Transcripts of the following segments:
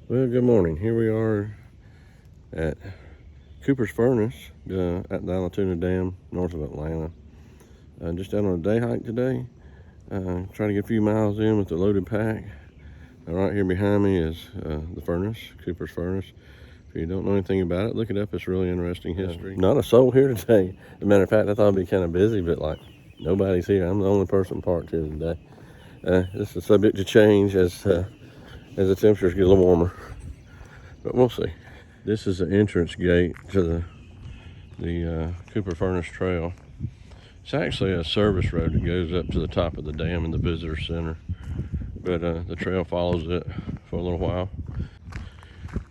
Well, good morning. Here we are at Cooper's Furnace at the Allatoona Dam, north of Atlanta. Just out on a day hike today. Trying to get a few miles in with the loaded pack. Right here behind me is the furnace, Cooper's Furnace. If you don't know anything about it, look it up. It's really interesting history. Not a soul here today. As a matter of fact, I thought it'd be kind of busy, but like nobody's here. I'm the only person parked here today. This is subject to change as the temperatures get a little warmer, but we'll see. This is the entrance gate to the Cooper Furnace Trail. It's actually a service road that goes up to the top of the dam in the visitor center, but the trail follows it for a little while.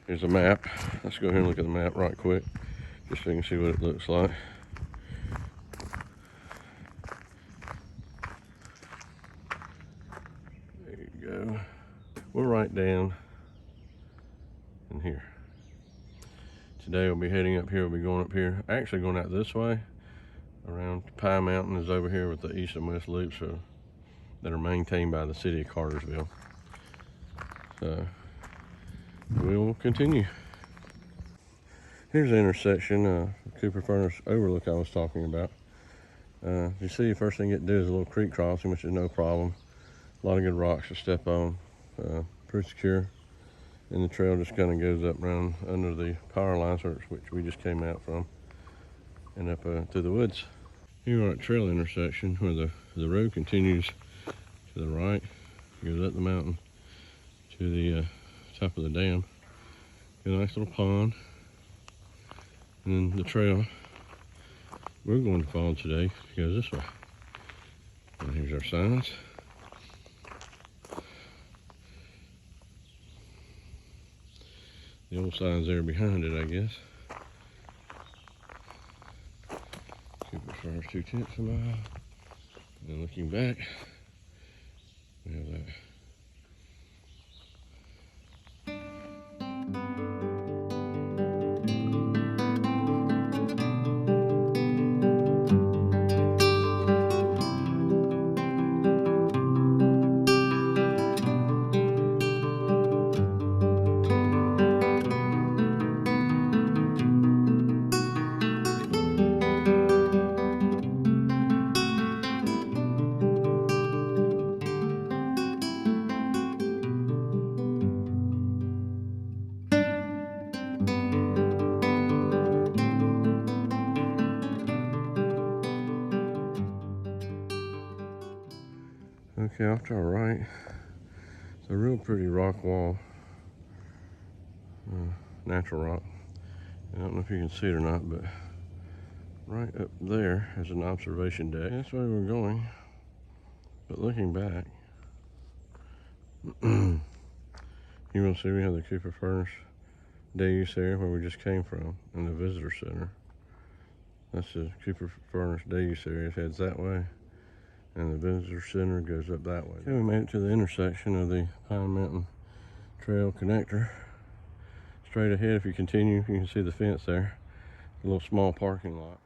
Here's a map. Let's go ahead and look at the map right quick, just so you can see what it looks like. There you go. We're right down in here. Today we'll be heading up here. We'll be going up here, actually going out this way around Pine Mountain is over here with the east and west loops that are maintained by the city of Cartersville. So we'll continue. Here's the intersection, Cooper Furnace overlook I was talking about. You see, the first thing you get to do is a little creek crossing, which is no problem. A lot of good rocks to step on, pretty secure. And the trail just kind of goes up around under the power lines, which we just came out from, and up through the woods. Here we're at trail intersection where the road continues to the right, goes up the mountain to the top of the dam. Got a nice little pond, and then the trail we're going to follow today goes this way. And here's our signs. The old signs there behind it, I guess. Cooper Furnace 2/10 mile. And looking back, we have that. Okay, off to our right, it's a real pretty rock wall, natural rock. I don't know if you can see it or not, but right up there is an observation deck. That's where we're going, but looking back, you will see we have the Cooper Furnace day use area where we just came from in the visitor center. That's the Cooper Furnace day use area. It heads that way, and the visitor center goes up that way. Okay, we made it to the intersection of the Pine Mountain Trail connector. Straight ahead, if you continue, you can see the fence there. A little small parking lot.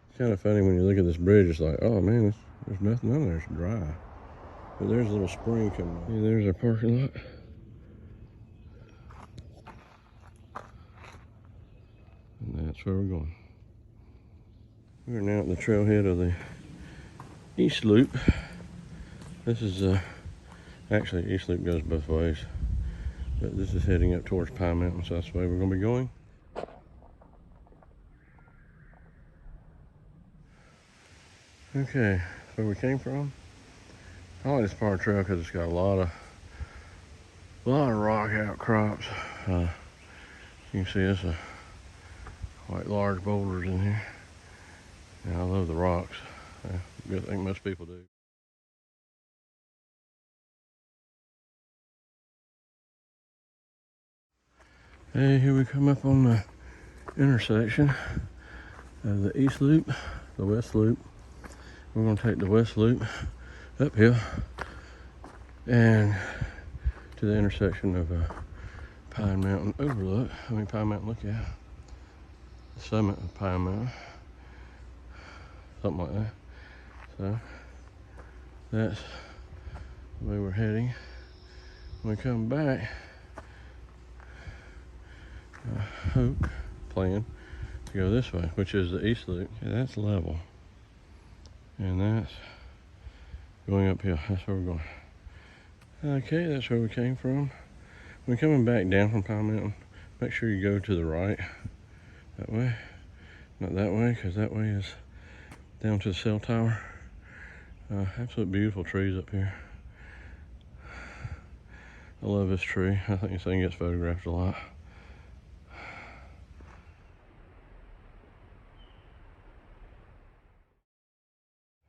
It's kind of funny when you look at this bridge, it's like, oh man, there's nothing on there, it's dry. But there's a little spring coming up. See, there's our parking lot. And that's where we're going. We're now at the trailhead of the East Loop. This is actually East Loop goes both ways, but this is heading up towards Pine Mountain, so that's the way we're going to be going. Okay, where we came from. I like this part of the trail because it's got a lot of rock outcrops. You can see there's quite large boulders in here. And I love the rocks. I think most people do. Hey, here we come up on the intersection of the East Loop, the West Loop. We're going to take the West Loop uphill and to the intersection of Pine Mountain Lookout, the summit of Pine Mountain. something like that. So that's the way we're heading. When we come back, I plan to go this way, which is the east loop. Okay, that's level, and that's going uphill. That's where we're going. Okay, that's where we came from. When coming back down from Pine Mountain, make sure you go to the right. That way, not that way, because that way is down to the cell tower. Absolute beautiful trees up here. I love this tree. I think this thing gets photographed a lot.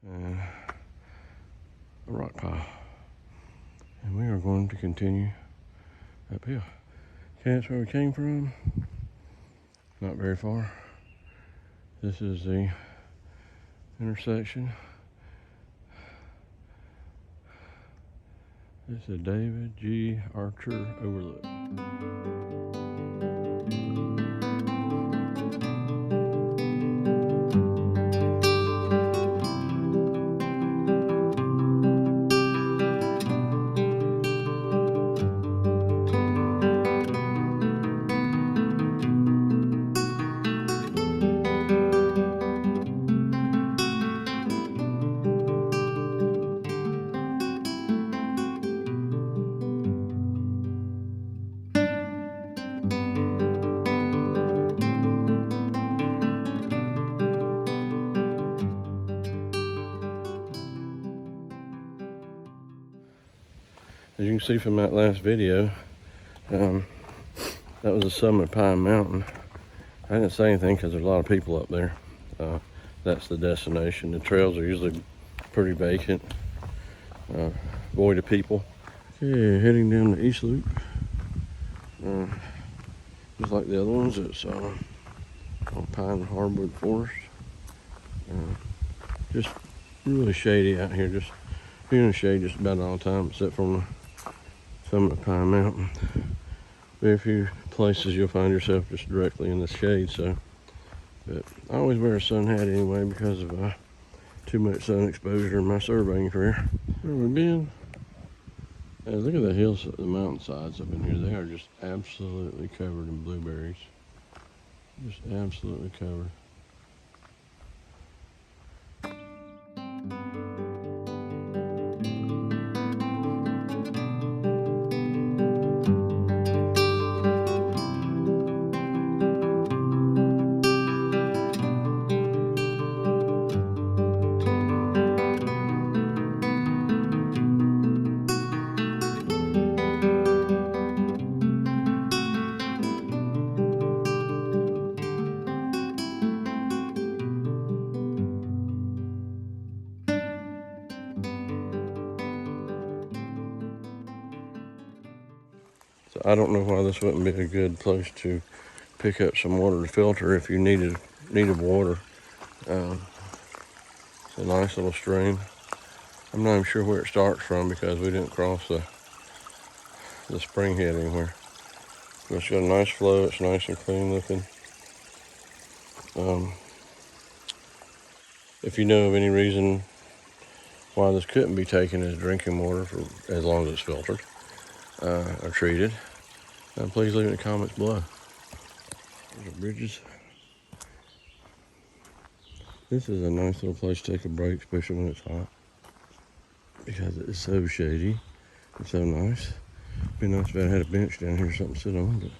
And a rock pile. And we are going to continue uphill. Okay, that's where we came from. Not very far. This is the intersection. This is David G. Archer Overlook. As you can see from that last video, that was the summit of Pine Mountain. I didn't say anything because there's a lot of people up there. That's the destination. The trails are usually pretty vacant, void of people. Okay, heading down the East Loop. Just like the other ones, it's on Pine Hardwood Forest. Just really shady out here. Just being in the shade just about all the time, except from the summit of Pine Mountain. Very few places you'll find yourself just directly in the shade. So, but I always wear a sun hat anyway because of too much sun exposure in my surveying career. Where we been? Look at the hills, the mountainsides up in here. They are just absolutely covered in blueberries. Just absolutely covered. So I don't know why this wouldn't be a good place to pick up some water to filter if you needed water. It's a nice little stream. I'm not even sure where it starts from because we didn't cross the spring head anywhere. But it's got a nice flow. It's nice and clean looking. If you know of any reason why this couldn't be taken as drinking water for as long as it's filtered or treated, please leave it in the comments below. There's the bridges. This is a nice little place to take a break, especially when it's hot, because it is so shady and so nice. It'd be nice if I had a bench down here or something to sit on, but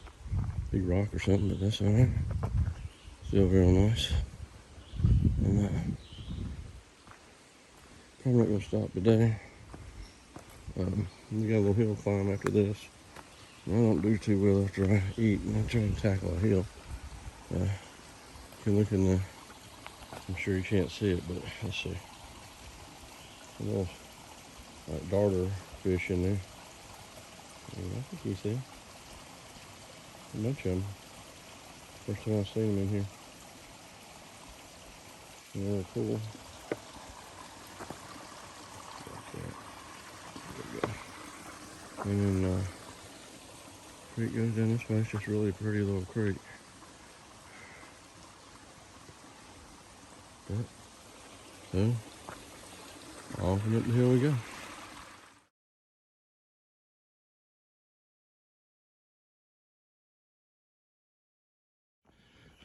big rock or something, but that's all right. Still real nice. And probably not gonna stop today. We got a little hill climb after this. I don't do too well after I eat and I try to tackle a hill. You can look in the, I'm sure you can't see it, but let's see. A little like darter fish in there. I think you see a bunch of them. First time I've seen them in here. They're cool. And then creek goes down this way. It's just really a pretty little creek. But So, off and up the hill we go.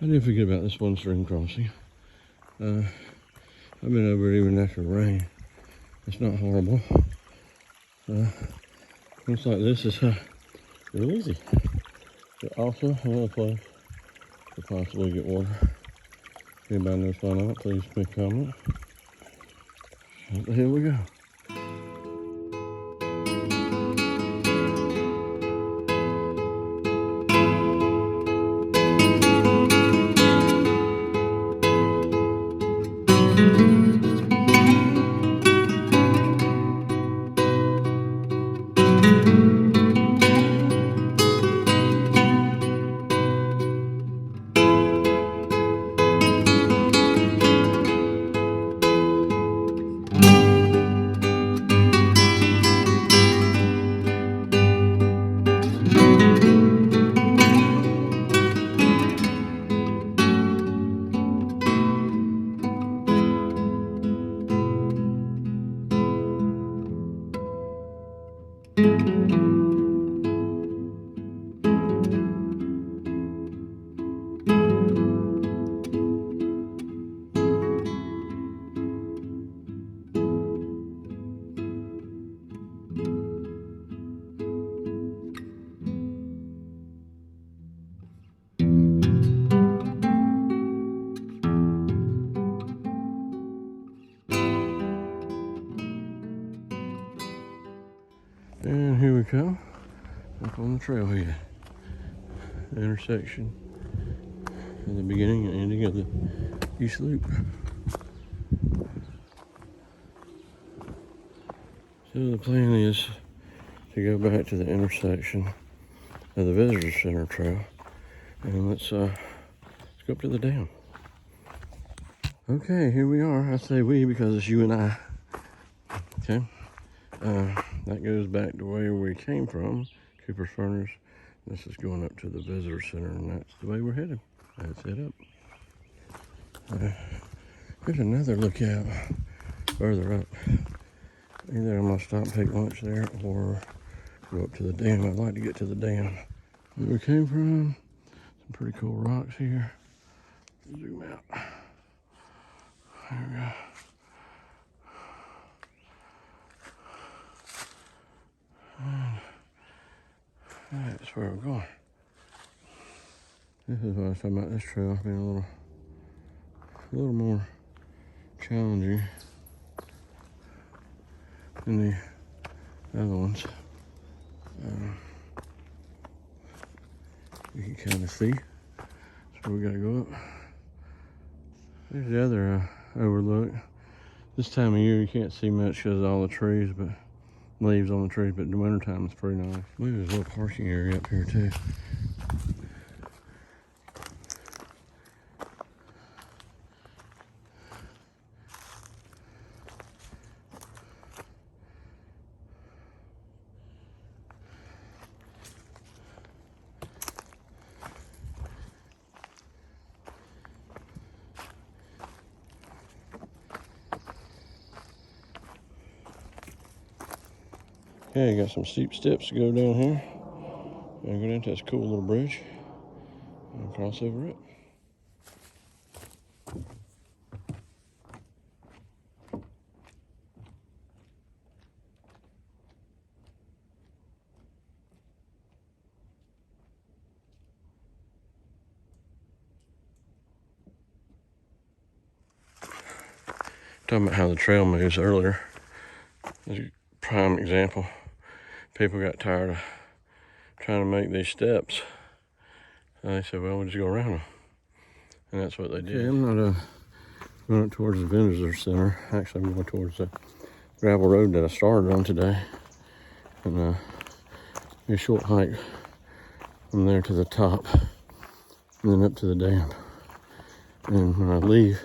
I did forget about this one stream crossing. I've been over it even after rain. It's not horrible. Looks like this is real easy. But also another place to possibly get water. If anybody knows why not, please make a comment. Up the hill we go. And here we come, up on the trailhead. The intersection in the beginning and ending of the East Loop. So the plan is to go back to the intersection of the Visitor Center Trail, and let's go up to the dam. Okay, here we are. I say we because it's you and I. Okay. That goes back to where we came from, Cooper's Furnace. This is going up to the Visitor Center, and that's the way we're headed. That's it up. There's another lookout further up. Either I'm gonna stop and take lunch there or go up to the dam. I'd like to get to the dam where we came from. Some pretty cool rocks here. Zoom out. There we go. That's where we're going. This is what I was talking about, this trail being a little more challenging than the other ones. You can kind of see. So we gotta go up. There's the other overlook. This time of year you can't see much because of all the trees, but leaves on the trees, but in the wintertime it's pretty nice. I believe there's a little parking area up here too. Okay, got some steep steps to go down here. And go down to this cool little bridge and cross over it. Talking about how the trail moves earlier. As a prime example. People got tired of trying to make these steps. And they said, well, we'll just go around them. And that's what they did. Okay, I'm not going up towards the Visitor Center. Actually, I'm going towards the gravel road that I started on today. And a short hike from there to the top. And then up to the dam. And when I leave,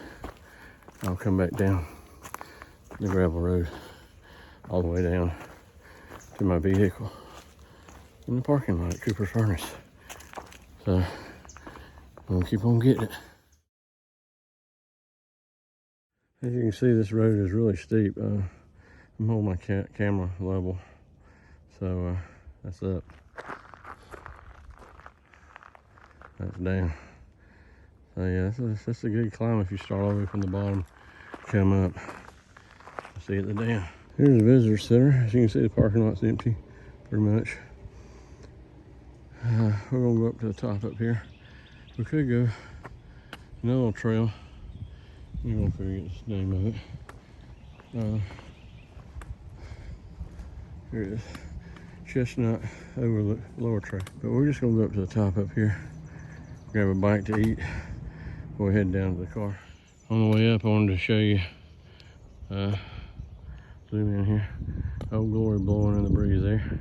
I'll come back down the gravel road all the way down to my vehicle in the parking lot at Cooper's Furnace. So I'm gonna keep on getting it. As you can see, this road is really steep. I'm holding my camera level, so that's up. That's down. So yeah, it's a good climb if you start all the way from the bottom, come up. See at the dam. Here's the visitor center. As you can see, the parking lot's empty, pretty much. We're gonna go up to the top up here. We could go another little trail. I'm gonna forget the name of it. Here it is. Chestnut Overlook Lower Trail. But we're just gonna go up to the top up here, grab a bite to eat before we head down to the car. On the way up, I wanted to show you, zoom in here, Old Glory blowing in the breeze there.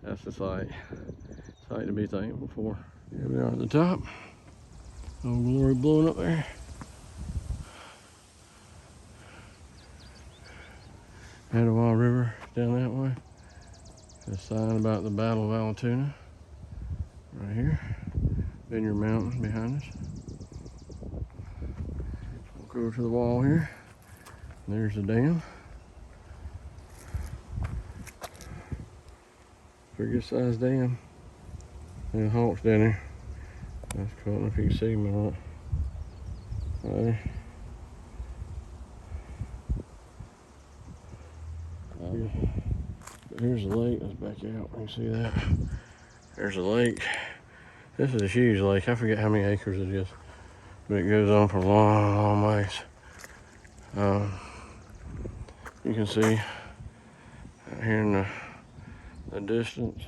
That's the sight to be thankful for. Here we are at the top. Old Glory blowing up there. Etowah River down that way. A sign about the Battle of Allatoona right here. Vineyard Mountain behind us. Walk over to the wall here. There's the dam. Pretty good sized dam. And the hawks down there. That's cool. I don't know if you can see them or not. Right there. Here's the lake. Let's back out. You can see that. There's a lake. This is a huge lake. I forget how many acres it is, but it goes on for a long, long ways. You can see out here in the distance,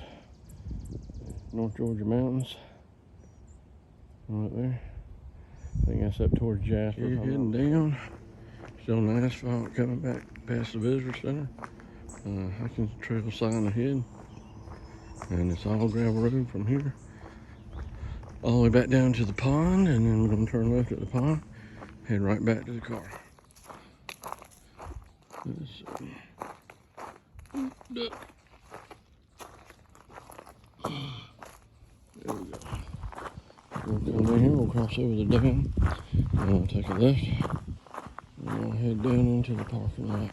North Georgia mountains. Right there. I think that's up towards Jasper. You're heading down. Still on the asphalt coming back past the visitor center. Hiking trail sign ahead. And it's all gravel road from here all the way back down to the pond, and then we're going to turn left at the pond, head right back to the car. There we go. We'll come down here, we'll cross over the dam, and we'll take a left, and we'll head down into the parking lot.